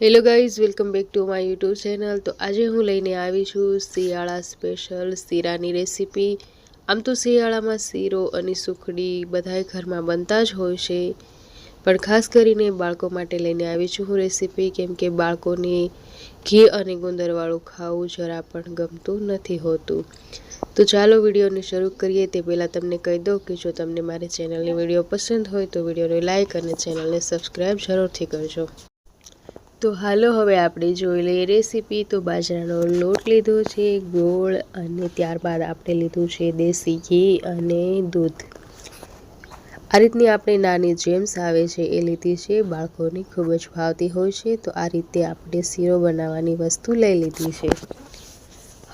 Hello guys, welcome back to my YouTube channel. તો આજે હું લઈને આવી છું શિયાળા સ્પેશિયલ શીરાની રેસીપી। આમ તો શિયાળામાં શીરો અને સુખડી બધાય ઘરમાં બનતા જ હોય છે, પણ ખાસ કરીને બાળકો માટે લઈને આવી છું હું રેસીપી, કેમ કે બાળકોને ઘી અને ગુંદરવાળું ખાવું જરા પણ ગમતું નથી હોતું। તો ચાલો વિડીયોને શરૂ કરીએ તે પહેલાં તમને કહી દઉં કે જો તમને મારી ચેનલની વિડીયો પસંદ હોય તો વિડીયોને લાઇક અને ચેનલને સબસ્ક્રાઈબ જરૂરથી કરજો। તો હાલો હવે આપણે જોઈ લઈએ રેસીપી। તો બાજરાનો લોટ લીધો છે, ગોળ, અને ત્યારબાદ આપણે લીધું છે દેશી ઘી અને દૂધ। આ રીતની આપણે નાની જેમ્સ આવે છે એ લીધી છે, બાળકોને ખૂબ જ ભાવતી હોય છે। તો આ રીતે આપણે શીરો બનાવવાની વસ્તુ લઈ લીધી છે।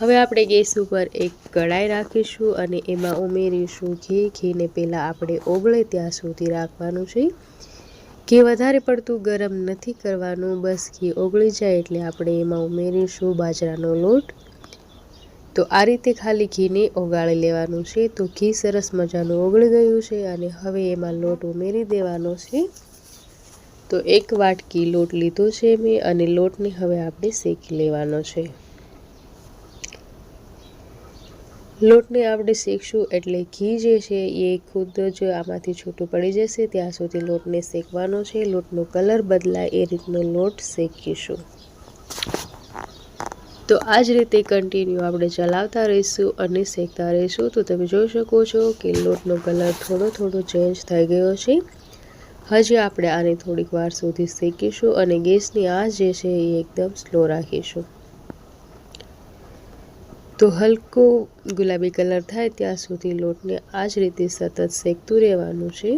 હવે આપણે ગેસ ઉપર એક કઢાઈ રાખીશું અને એમાં ઉમેરીશું ઘી। ઘીને પહેલાં આપણે ઓગળે ત્યાં સુધી રાખવાનું છે। ઘી વધારે પડતું ગરમ નથી કરવાનું, બસ ઘી ઓગળી જાય એટલે આપણે એમાં ઉમેરીશું બાજરાનો લોટ। તો આ રીતે ખાલી ઘીને ઓગાળી લેવાનું છે। તો ઘી સરસ મજાનું ઓગળી ગયું છે અને હવે એમાં લોટ ઉમેરી દેવાનો છે। તો એક વાટકી લોટ લીધો છે મેં અને લોટને હવે આપણે શેકી લેવાનો છે। લોટને આપણે શેકશું એટલે ઘી જે છે એ ખુદ જ આમાંથી છૂટું પડી જશે, ત્યાં સુધી લોટને શેકવાનો છે। લોટનો કલર બદલાય એ રીતનો લોટ શેકીશું। તો આ જ રીતે કન્ટિન્યુ આપણે ચલાવતા રહીશું અને શેકતા રહીશું। તો તમે જોઈ શકો છો કે લોટનો કલર થોડો ચેન્જ થઈ ગયો છે। હજી આપણે આને થોડીક વાર સુધી શેકીશું અને ગેસની આંચ જે છે એ એકદમ સ્લો રાખીશું। તો હલકો ગુલાબી કલર થાય ત્યાં સુધી લોટને આ જ રીતે સતત શેકતું રહેવાનું છે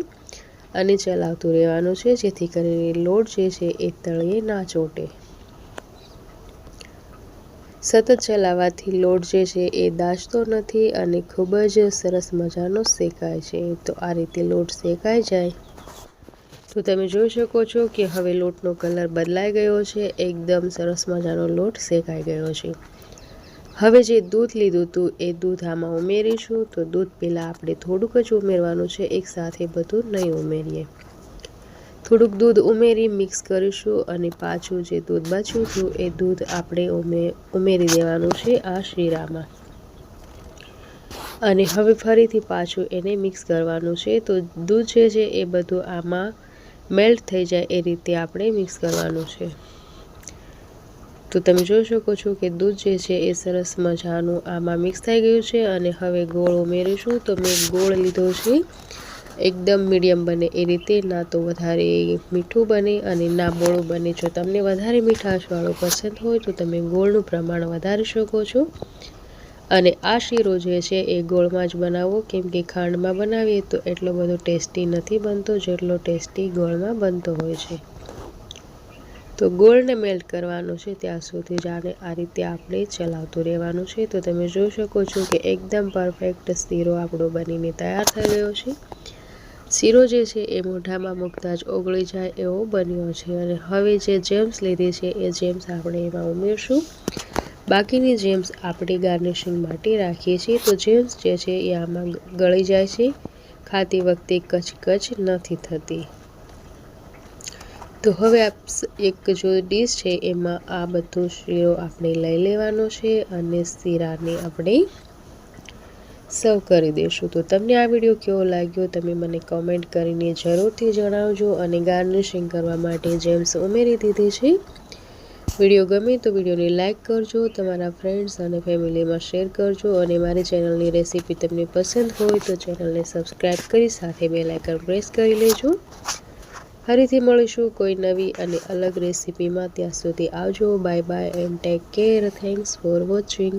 અને ચલાવતું રહેવાનું છે, જેથી કરીને લોટ જે છે એ તળિયે ના ચોંટે। સતત ચલાવવાથી લોટ જે છે એ દાઝતો નથી અને ખૂબ જ સરસ મજાનો શેકાય છે। તો આ રીતે લોટ શેકાઈ જાય તો તમે જોઈ શકો છો કે હવે લોટનો કલર બદલાઈ ગયો છે, એકદમ સરસ મજાનો લોટ શેકાઈ ગયો છે। હવે જે દૂધ લીધું હતું એ દૂધ આમાં ઉમેરીશું। તો દૂધ પહેલાં આપણે થોડુંક જ ઉમેરવાનું છે, એકસાથે બધું નહીં ઉમેરીએ। થોડુંક દૂધ ઉમેરી મિક્સ કરીશું અને પાછું જે દૂધ બચ્યું હતું એ દૂધ આપણે ઉમેરી દેવાનું છે આ શીરામાં અને હવે ફરીથી પાછું એને મિક્સ કરવાનું છે। તો દૂધ જે છે એ બધું આમાં મેલ્ટ થઈ જાય એ રીતે આપણે મિક્સ કરવાનું છે। તો તમે જોઈ શકો છો કે દૂધ જે છે એ સરસ મજાનું આમાં મિક્સ થઈ ગયું છે અને હવે ગોળ ઉમેરીશું। તો મેં ગોળ લીધો છે એકદમ મીડિયમ બને એ રીતે, ના તો વધારે મીઠું બને અને ના મોળું બને। જો તમને વધારે મીઠાશવાળું પસંદ હોય તો તમે ગોળનું પ્રમાણ વધારી શકો છો। અને આ શીરો જે છે એ ગોળમાં જ બનાવવો, કેમ કે ખાંડમાં બનાવીએ તો એટલો બધો ટેસ્ટી નથી બનતો જેટલો ટેસ્ટી ગોળમાં બનતો હોય છે। તો ગોળને મેલ્ટ કરવાનું છે ત્યાં સુધી જ આને આ રીતે આપણે ચલાવતું રહેવાનું છે। તો તમે જોઈ શકો છો કે એકદમ પરફેક્ટ શીરો આપણો બનીને તૈયાર થઈ ગયો છે। શીરો જે છે એ મોઢામાં મૂકતા જ ઓગળી જાય એવો બન્યો છે અને હવે જે જેમ્સ લીધી છે એ જેમ્સ આપણે એમાં ઉમેરશું। બાકીની જેમ્સ આપણે ગાર્નિશિંગ માટે રાખીએ છીએ। તો જેમ્સ જે છે એ આમાં ગળી જાય છે, ખાતી વખતે કચકચ નથી થતી। તો હવે એક જો ડીશ છે એમાં આ બધો શીરો આપણે લઈ લેવાનો છે અને શીરાને આપણે સર્વ કરી દઈશું। તો તમને આ વિડીયો કેવો લાગ્યો તમે મને કમેન્ટ કરીને જરૂરથી જણાવજો અને ગાર્નિશિંગ કરવા માટે જેમ્સ ઉમેરી દીધી છે। વિડીયો ગમે તો વિડીયોને લાઇક કરજો, તમારા ફ્રેન્ડ્સ અને ફેમિલીમાં શેર કરજો અને મારી ચેનલની રેસીપી તમને પસંદ હોય તો ચેનલને સબસ્ક્રાઈબ કરી સાથે બેલ આઇકન પ્રેસ કરી લેજો। ફરીથી મળીશું કોઈ નવી અને અલગ રેસીપીમાં, ત્યાં સુધી આવજો, bye bye and take care, thanks for watching.